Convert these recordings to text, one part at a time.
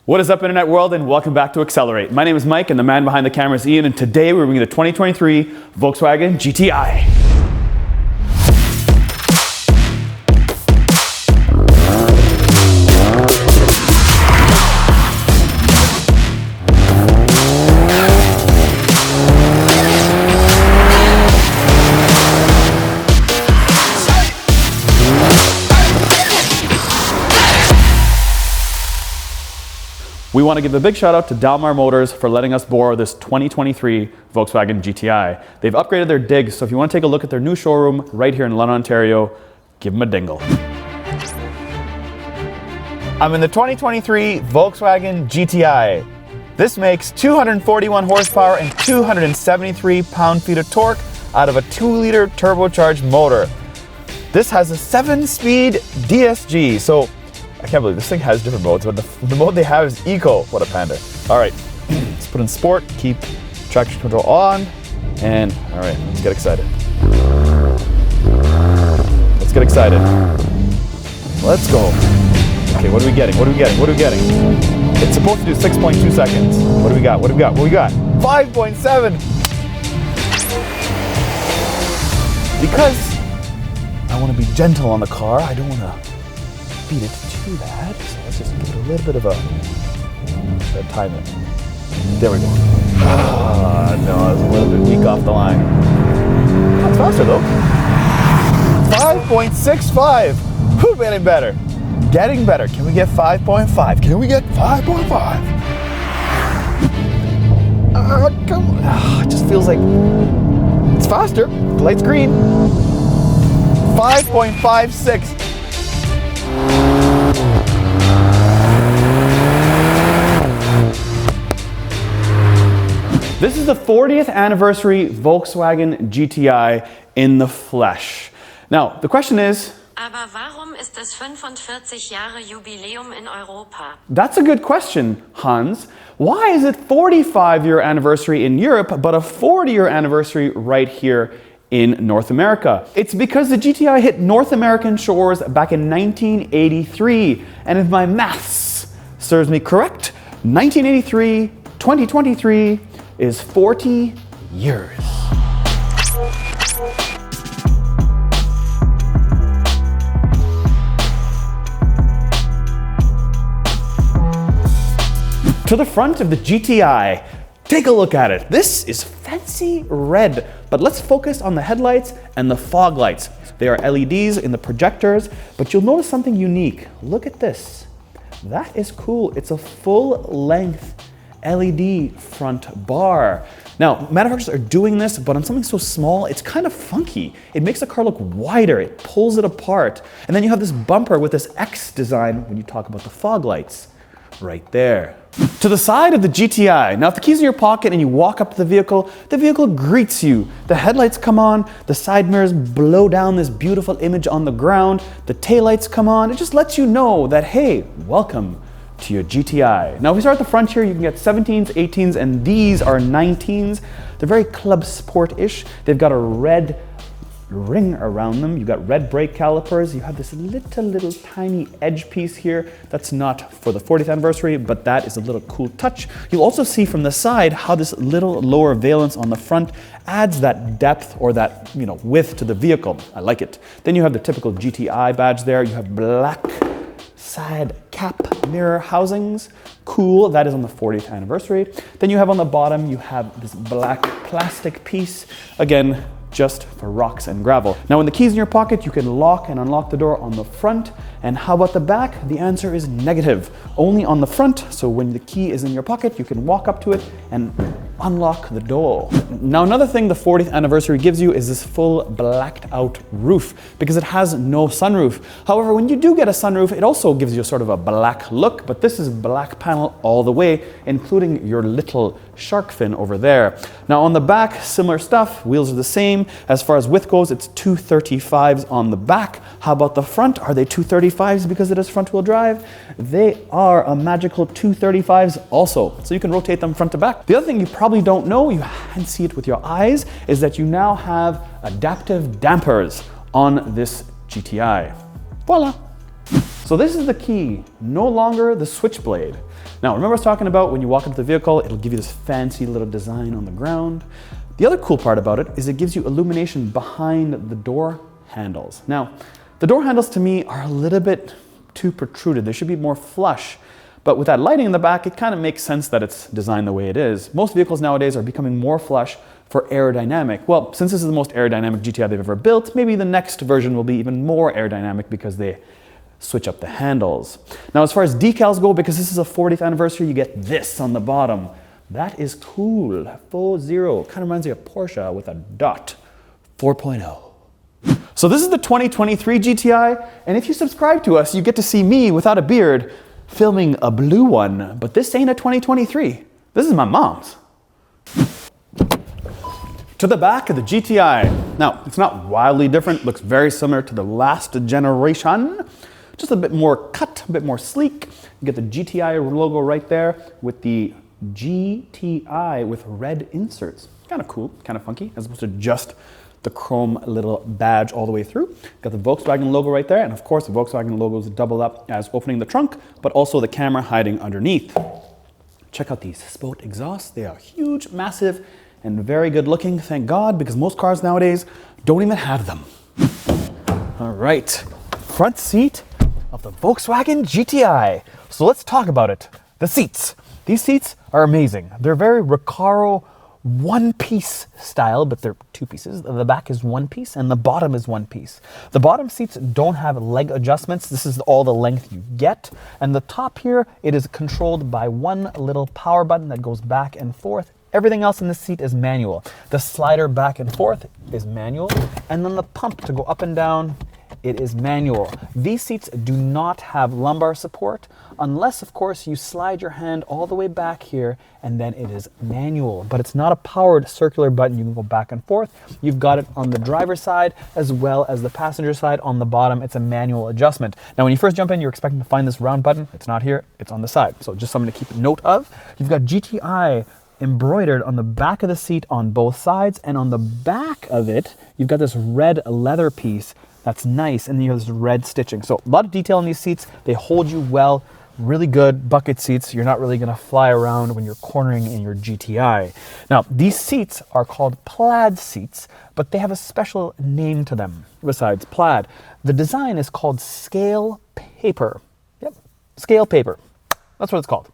What is up, internet world, and welcome back to Accelerate. My name is Mike, and the man behind the camera is Ian, and today we're bringing the 2023 Volkswagen GTI. We want to give a big shout out to Dalmar Motors for letting us borrow this 2023 Volkswagen GTI. They've upgraded their dig, so if you want to take a look at their new showroom right here in London, Ontario, give them a dingle. I'm in the 2023 Volkswagen GTI. This makes 241 horsepower and 273 pound-feet of torque out of a 2-liter turbocharged motor. This has a 7-speed DSG, so I can't believe this thing has different modes, but the mode they have is Eco. What a panda. All right, let's put in Sport, keep traction control on, and all right, let's get excited. Let's get excited. Let's go. Okay, what are we getting? What are we getting? What are we getting? It's supposed to do 6.2 seconds. What do we got? What do we got? What do we got? 5.7. Because I want to be gentle on the car, I don't want to beat it too bad, so let's just give it a little bit of a time it. There we go. Ah, no, I was a little bit weak off the line. That's faster though. 5.65. Whew, getting better. Getting better. Can we get 5.5? Can we get 5.5? Come on. It just feels like it's faster. The light's green. 5.56. This is the 40th anniversary Volkswagen GTI in the flesh. Now, the question is, Aber warum ist es 45 Jahre Jubiläum in Europa? That's a good question, Hans. Why is it 45-year anniversary in Europe, but a 40-year anniversary right here in North America? It's because the GTI hit North American shores back in 1983. And if my maths serves me correct, 1983, 2023 is 40 years. To the front of the GTI, take a look at it. This is fancy red, but let's focus on the headlights and the fog lights. They are LEDs in the projectors, but you'll notice something unique. Look at this. That is cool. It's a full-length LED front bar. Now, manufacturers are doing this, but on something so small, it's kind of funky. It makes the car look wider, it pulls it apart, and then you have this bumper with this X design when you talk about the fog lights, right there. To the side of the GTI. Now, if the key's in your pocket and you walk up to the vehicle greets you. The headlights come on, the side mirrors blow down this beautiful image on the ground, the taillights come on. It just lets you know that, hey, welcome to your GTI. Now, if we start at the front here, you can get 17s, 18s, and these are 19s. They're very club sport-ish. They've got a red ring around them. You've got red brake calipers. You have this little tiny edge piece here. That's not for the 40th anniversary, but that is a little cool touch. You'll also see from the side how this little lower valance on the front adds that depth or that, width to the vehicle. I like it. Then you have the typical GTI badge there. You have black side cap mirror housings. Cool, that is on the 40th anniversary. Then you have on the bottom, you have this black plastic piece. Again, just for rocks and gravel. Now, when the key's in your pocket, you can lock and unlock the door on the front. And how about the back? The answer is negative. Only on the front, so when the key is in your pocket, you can walk up to it and unlock the door. Now, another thing the 40th anniversary gives you is this full blacked out roof because it has no sunroof. However, when you do get a sunroof, it also gives you sort of a black look, but this is black panel all the way, including your little shark fin over there. Now, on the back, similar stuff. Wheels are the same. As far as width goes, it's 235s on the back. How about the front? Are they 235s because it is front wheel drive? They are a magical 235s also. So you can rotate them front to back. The other thing you probably don't know, you can't see it with your eyes, is that you now have adaptive dampers on this GTI. Voila. So this is the key, no longer the switchblade. Now, remember I was talking about when you walk into the vehicle, it'll give you this fancy little design on the ground. The other cool part about it is it gives you illumination behind the door handles. Now, the door handles to me are a little bit too protruded. They should be more flush. But with that lighting in the back, it kind of makes sense that it's designed the way it is. Most vehicles nowadays are becoming more flush for aerodynamic. Well, since this is the most aerodynamic GTI they've ever built, maybe the next version will be even more aerodynamic because they switch up the handles. Now, as far as decals go, because this is a 40th anniversary, you get this on the bottom. That is cool. 40. Kind of reminds me of Porsche with a dot. 4.0. So this is the 2023 GTI, and if you subscribe to us, you get to see me without a beard filming a blue one, but this ain't a 2023. This is my mom's. To the back of the GTI. Now, it's not wildly different, looks very similar to the last generation, just a bit more cut, a bit more sleek. You get the GTI logo right there with the GTI with red inserts. Kind of cool, kind of funky, as opposed to just the chrome little badge all the way through. Got the Volkswagen logo right there, and of course the Volkswagen logos double up as opening the trunk, but also the camera hiding underneath. Check out these sport exhausts. They are huge, massive, and very good looking, thank God, because most cars nowadays don't even have them. All right, front seat of the Volkswagen GTI. So let's talk about it. The seats. These seats are amazing. They're very Recaro one-piece style, but they're two pieces. The back is one piece and the bottom is one piece. The bottom seats don't have leg adjustments. This is all the length you get. And the top here, it is controlled by one little power button that goes back and forth. Everything else in the seat is manual. The slider back and forth is manual. And then the pump to go up and down, it is manual. These seats do not have lumbar support unless, of course, you slide your hand all the way back here and then it is manual. But it's not a powered circular button. You can go back and forth. You've got it on the driver's side as well as the passenger side. On the bottom, it's a manual adjustment. Now, when you first jump in, you're expecting to find this round button. It's not here. It's on the side. So just something to keep note of. You've got GTI embroidered on the back of the seat on both sides, and on the back of it, you've got this red leather piece that's nice, and you have this red stitching. So a lot of detail in these seats. They hold you well, really good bucket seats. You're not really gonna fly around when you're cornering in your GTI. Now, these seats are called plaid seats, but they have a special name to them besides plaid. The design is called scale paper. Yep, scale paper. That's what it's called.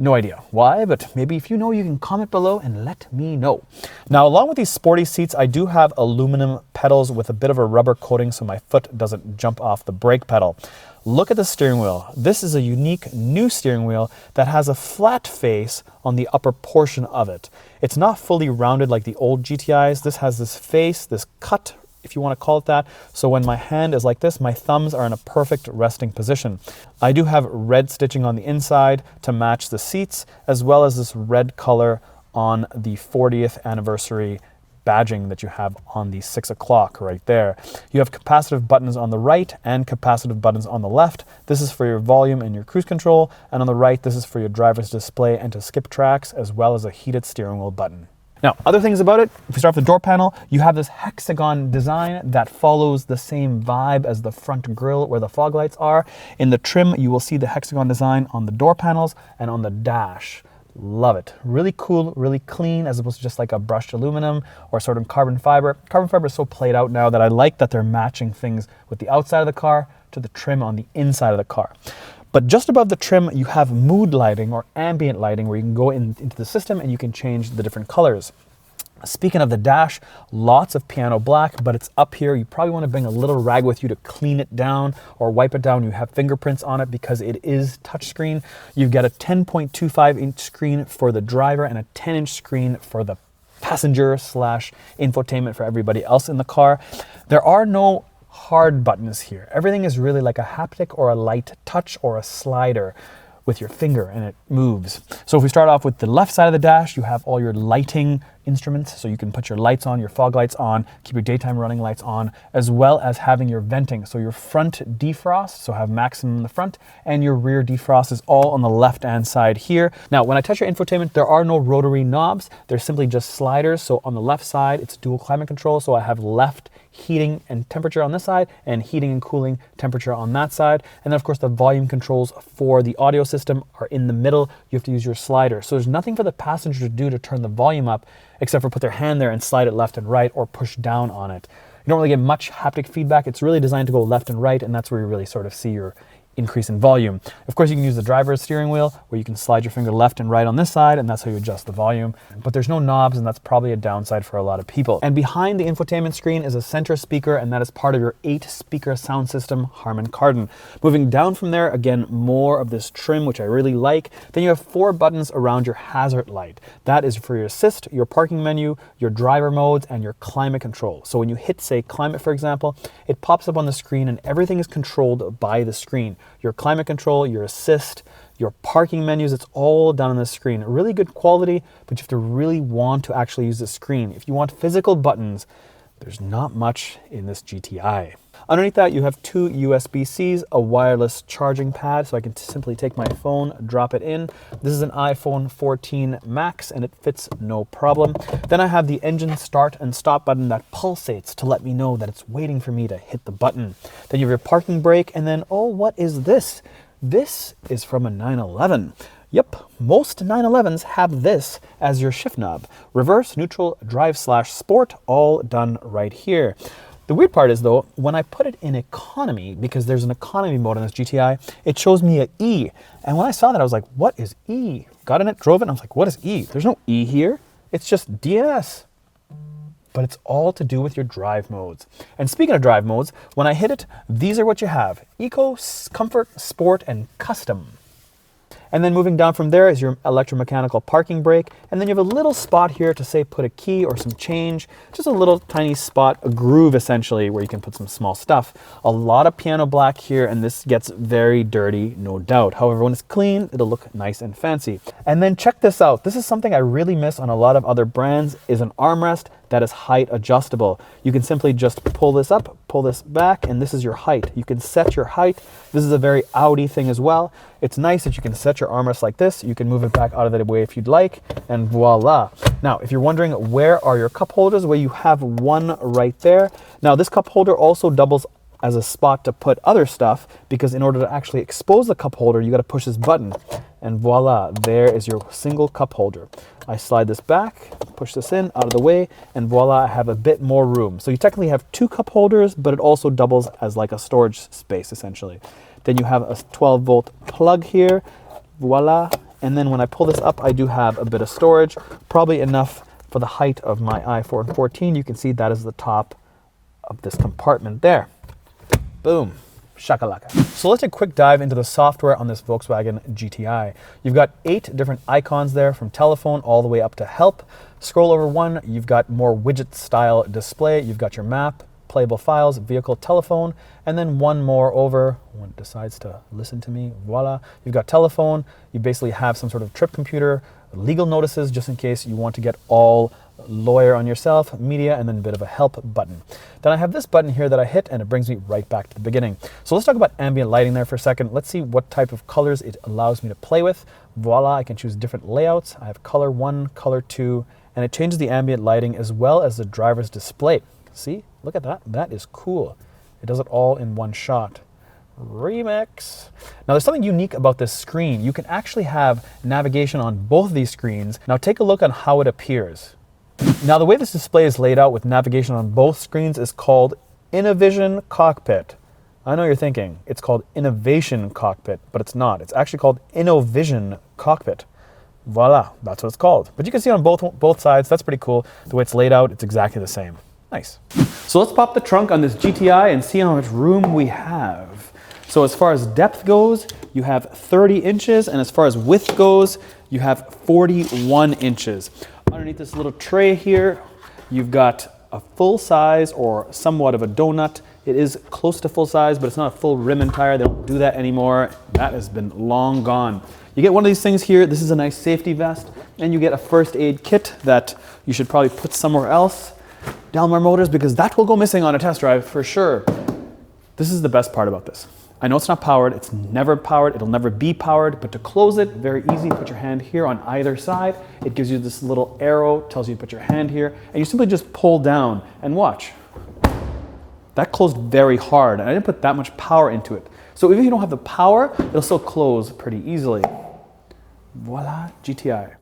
No idea why, but maybe if you know, you can comment below and let me know. Now, along with these sporty seats, I do have aluminum pedals with a bit of a rubber coating so my foot doesn't jump off the brake pedal. Look at the steering wheel. This is a unique new steering wheel that has a flat face on the upper portion of it. It's not fully rounded like the old GTIs. This has this face, this cut, if you want to call it that. So when my hand is like this, my thumbs are in a perfect resting position. I do have red stitching on the inside to match the seats, as well as this red color on the 40th anniversary badging that you have on the 6 o'clock right there. You have capacitive buttons on the right and capacitive buttons on the left. This is for your volume and your cruise control. And on the right, this is for your driver's display and to skip tracks, as well as a heated steering wheel button. Now, other things about it, if we start with the door panel, you have this hexagon design that follows the same vibe as the front grille where the fog lights are. In the trim, you will see the hexagon design on the door panels and on the dash. Love it. Really cool, really clean, as opposed to just like a brushed aluminum or sort of carbon fiber. Carbon fiber is so played out now that I like that they're matching things with the outside of the car to the trim on the inside of the car. But just above the trim, you have mood lighting or ambient lighting where you can go into the system and you can change the different colors. Speaking of the dash, lots of piano black, but it's up here. You probably want to bring a little rag with you to clean it down or wipe it down. You have fingerprints on it because it is touchscreen. You've got a 10.25-inch screen for the driver and a 10-inch screen for the passenger / infotainment for everybody else in the car. There are no hard buttons here. Everything is really like a haptic or a light touch or a slider with your finger, and it moves. So if we start off with the left side of the dash, you have all your lighting instruments, so you can put your lights on, your fog lights on, keep your daytime running lights on, as well as having your venting. So your front defrost, so have maximum in the front, and your rear defrost is all on the left-hand side here. Now, when I touch your infotainment, there are no rotary knobs. They're simply just sliders. So on the left side, it's dual climate control. So I have left, heating and temperature on this side and heating and cooling temperature on that side. And then of course the volume controls for the audio system are in the middle. You have to use your slider. So there's nothing for the passenger to do to turn the volume up except for put their hand there and slide it left and right or push down on it. You don't really get much haptic feedback. It's really designed to go left and right, and that's where you really sort of see your increase in volume. Of course, you can use the driver's steering wheel where you can slide your finger left and right on this side, and that's how you adjust the volume. But there's no knobs, and that's probably a downside for a lot of people. And behind the infotainment screen is a center speaker, and that is part of your 8-speaker sound system, Harman Kardon. Moving down from there, again, more of this trim, which I really like. Then you have 4 buttons around your hazard light. That is for your assist, your parking menu, your driver modes, and your climate control. So when you hit, say, climate, for example, it pops up on the screen, and everything is controlled by the screen. Your climate control, your assist, your parking menus, it's all done on the screen. Really good quality, but you have to really want to actually use the screen. If you want physical buttons, there's not much in this GTI. Underneath that, you have 2 USB-Cs, a wireless charging pad, so I can simply take my phone, drop it in. This is an iPhone 14 Max, and it fits no problem. Then I have the engine start and stop button that pulsates to let me know that it's waiting for me to hit the button. Then you have your parking brake, and then, oh, what is this? This is from a 911. Yep, most 911s have this as your shift knob. Reverse, neutral, drive/sport, all done right here. The weird part is though, when I put it in economy, because there's an economy mode on this GTI, it shows me an E. And when I saw that, I was like, what is E? Got in it, drove it, and I was like, what is E? There's no E here. It's just DNS. But it's all to do with your drive modes. And speaking of drive modes, when I hit it, these are what you have: Eco, Comfort, Sport, and Custom. And then moving down from there is your electromechanical parking brake. And then you have a little spot here to say put a key or some change. Just a little tiny spot, a groove essentially, where you can put some small stuff. A lot of piano black here, and this gets very dirty, no doubt. However, when it's clean, it'll look nice and fancy. And then check this out. This is something I really miss on a lot of other brands, is an armrest that is height adjustable. You can simply just pull this up, pull this back, and this is your height. You can set your height. This is a very Audi thing as well. It's nice that you can set your armrest like this. You can move it back out of the way if you'd like, and voila. Now, if you're wondering where are your cup holders, well, you have one right there. Now, this cup holder also doubles as a spot to put other stuff, because in order to actually expose the cup holder, you got to push this button, and voila, there is your single cup holder. I slide this back, push this in, out of the way, and voila, I have a bit more room. So you technically have 2 cup holders, but it also doubles as like a storage space, essentially. Then you have a 12-volt plug here, voila. And then when I pull this up, I do have a bit of storage, probably enough for the height of my iPhone 14. You can see that is the top of this compartment there. Boom. Shakalaka. So let's take a quick dive into the software on this Volkswagen GTI. You've got 8 different icons there, from telephone all the way up to help. Scroll over one, you've got more widget style display. You've got your map, playable files, vehicle, telephone, and then one more over when it decides to listen to me, voila. You've got telephone. You basically have some sort of trip computer, legal notices just in case you want to get all lawyer on yourself, media, and then a bit of a help button. Then I have this button here that I hit, and it brings me right back to the beginning. So let's talk about ambient lighting there for a second. Let's see what type of colors it allows me to play with. Voila, I can choose different layouts. I have color 1, color 2, and it changes the ambient lighting as well as the driver's display. See, look at that. That is cool. It does it all in one shot. Remix. Now there's something unique about this screen. You can actually have navigation on both of these screens. Now take a look on how it appears. Now the way this display is laid out with navigation on both screens is called Innovision Cockpit. I know you're thinking it's called Innovation Cockpit, but it's not. It's actually called Innovision Cockpit. Voila, that's what it's called. But you can see on both sides, that's pretty cool. The way it's laid out, it's exactly the same. Nice. So let's pop the trunk on this GTI and see how much room we have. So as far as depth goes, you have 30 inches, and as far as width goes, you have 41 inches. Underneath this little tray here, you've got a full size or somewhat of a donut. It is close to full size, but it's not a full rim and tire. They don't do that anymore. That has been long gone. You get one of these things here. This is a nice safety vest, and you get a first aid kit that you should probably put somewhere else. Dalmar Motors, because that will go missing on a test drive for sure. This is the best part about this. I know it's not powered, it's never powered, it'll never be powered, but to close it, very easy. Put your hand here on either side. It gives you this little arrow, tells you to put your hand here, and you simply just pull down and watch. That closed very hard, and I didn't put that much power into it. So even if you don't have the power, it'll still close pretty easily. Voila, GTI.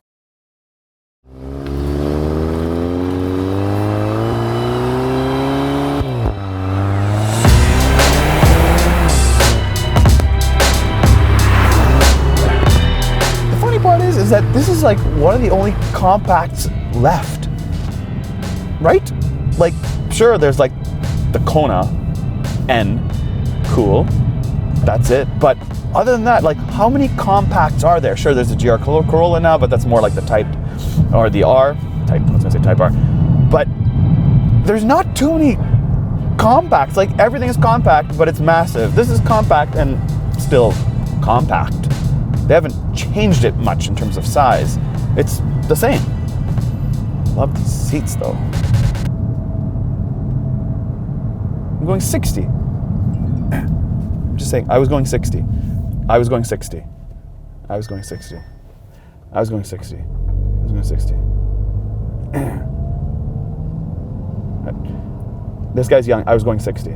The funny part is that this is like one of the only compacts left, right? Like, sure, there's like the Kona N, cool, that's it. But other than that, like, how many compacts are there? Sure, there's a GR Corolla now, but that's more like the Type, or the R, Type, I was gonna say Type R. But there's not too many compacts. Like, everything is compact, but it's massive. This is compact and still compact. They haven't changed it much in terms of size. It's the same. Love these seats though. I'm going 60. I'm just saying, I was going 60. I was going 60. I was going 60. I was going 60. I was going 60. This guy's young. I was going 60.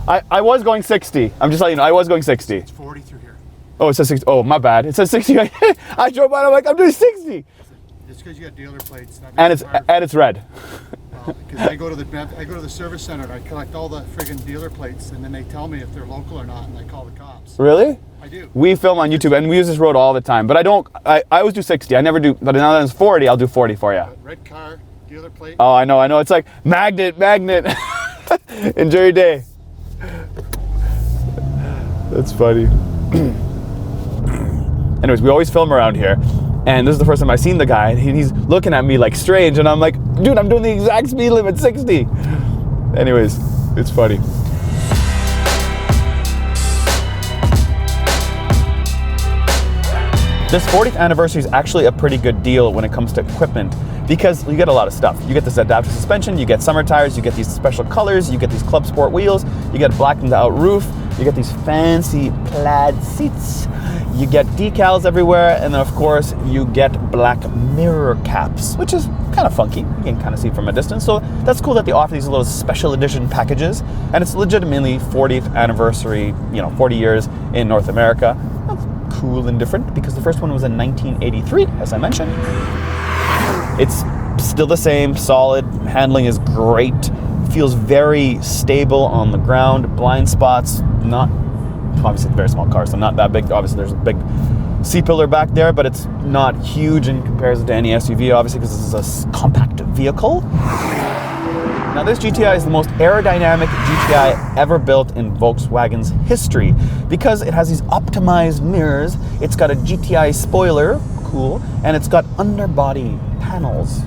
I was going 60. I'm just letting you know, I was going 60. It's 40 through here. Oh, it says 60. Oh, my bad. It says 60. I drove by and I'm like, I'm doing 60. It's because you got dealer plates. And it's red. Because I go to the service center and I collect all the friggin' dealer plates, and then they tell me if they're local or not, and I call the cops. Really? I do. We film on YouTube and we use this road all the time, but I always do 60. I never do, but now that it's 40, I'll do 40 for you. Red car, dealer plate. Oh, I know. It's like magnet. Enjoy your day. That's funny. Anyways, we always film around here. And this is the first time I've seen the guy, and he's looking at me like strange, and I'm like, dude, I'm doing the exact speed limit, 60. Anyways, it's funny. This 40th anniversary is actually a pretty good deal when it comes to equipment, because you get a lot of stuff. You get this adaptive suspension, you get summer tires, you get these special colors, you get these Club Sport wheels, you get blackened out roof, you get these fancy plaid seats, you get decals everywhere, and then of course you get black mirror caps, which is kind of funky. You can kind of see from a distance. So that's cool that they offer these little special edition packages, and it's legitimately 40th anniversary, 40 years in North America. That's cool and different because the first one was in 1983, as I mentioned. It's still the same, solid, handling is great, feels very stable on the ground, blind spots, not, obviously it's a very small car, so not that big. Obviously there's a big C-pillar back there, but it's not huge in comparison to any SUV, obviously, because this is a compact vehicle. Now this GTI is the most aerodynamic GTI ever built in Volkswagen's history because it has these optimized mirrors, it's got a GTI spoiler, cool, and it's got underbody panels.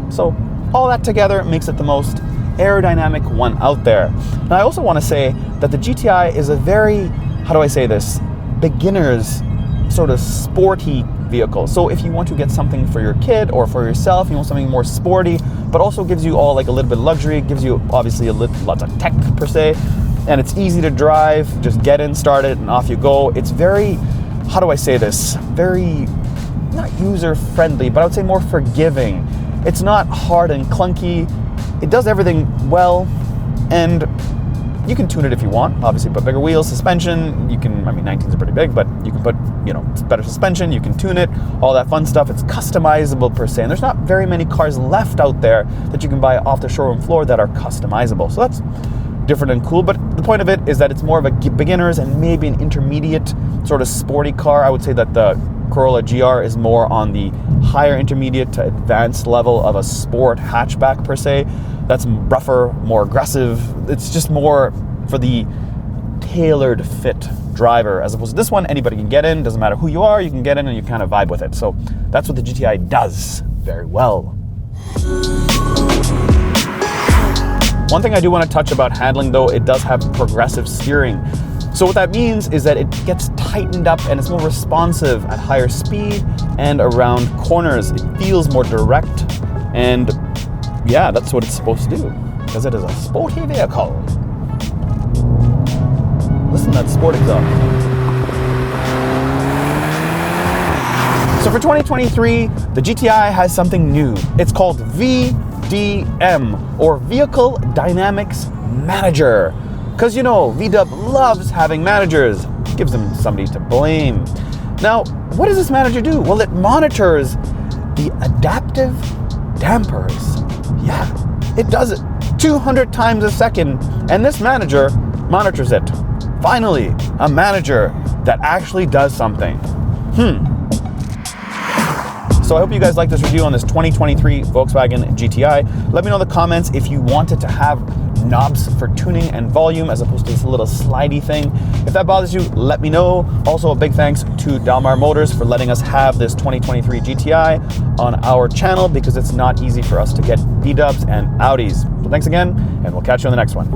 So all that together makes it the most aerodynamic one out there. Now I also want to say that the GTI is a very, how do I say this, beginner's sort of sporty vehicle. So if you want to get something for your kid or for yourself, you want something more sporty, but also gives you all like a little bit of luxury, gives you obviously lots of tech per se, and it's easy to drive, just get in, start it, and off you go. It's very, how do I say this, very, not user-friendly, but I would say more forgiving. It's not hard and clunky. It does everything well, and you can tune it if you want. Obviously, put bigger wheels, suspension. You can, 19s are pretty big, but you can put, better suspension. You can tune it, all that fun stuff. It's customizable per se, and there's not very many cars left out there that you can buy off the showroom floor that are customizable. So that's different and cool, but the point of it is that it's more of a beginner's and maybe an intermediate sort of sporty car. I would say that the Corolla GR is more on the higher intermediate to advanced level of a sport hatchback per se. That's rougher, more aggressive. It's just more for the tailored fit driver, as opposed to this one, anybody can get in, doesn't matter who you are, you can get in and you kind of vibe with it. So that's what the GTI does very well. One thing I do want to touch about handling though, it does have progressive steering. So what that means is that it gets tightened up and it's more responsive at higher speed and around corners. It feels more direct, and yeah, that's what it's supposed to do because it is a sporty vehicle. Listen to that sport exhaust. So for 2023, the GTI has something new. It's called VW VDM, or Vehicle Dynamics Manager. Because you know, VW loves having managers, gives them somebody to blame. Now, what does this manager do? Well, it monitors the adaptive dampers. Yeah, it does it 200 times a second, and this manager monitors it. Finally, a manager that actually does something. So I hope you guys like this review on this 2023 Volkswagen GTI. Let me know in the comments if you wanted to have knobs for tuning and volume as opposed to this little slidey thing. If that bothers you, let me know. Also, a big thanks to Dalmar Motors for letting us have this 2023 GTI on our channel, because it's not easy for us to get B-dubs and Audis. So thanks again, and we'll catch you on the next one.